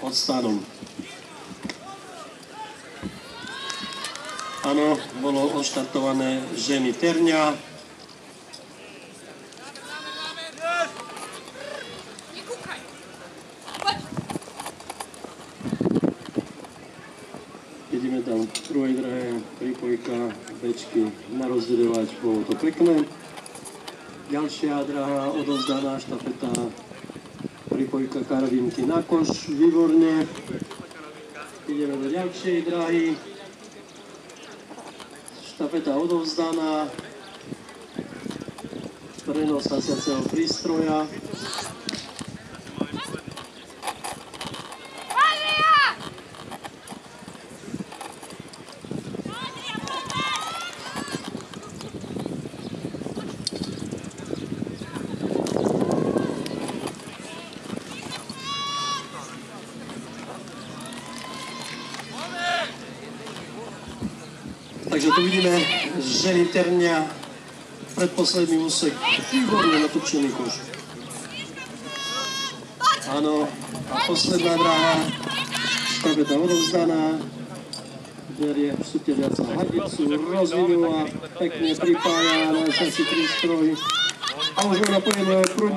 pod stanom. Áno, bolo odštartované ženy Terňa. Ideme tam v prvej drahe, prípojka, bečky narozdeľovať, bolo to pekné. Ďalšia draha odovzdaná štafeta, prípojka Karvinky na koš, výborne. Ideme do ďalšej drahy. Štafeta odovzdaná, prenos hasiaceho prístroja. Takže tu vidíme ženy Terňa, predposledný úsek, výborne natočený koš. Áno, a posledná dráha, štafeta odovzdaná, berie súťažiaca hadicu, rozvinula, pekne pripája na hasiací prístroj a už ho napojíme prúdne.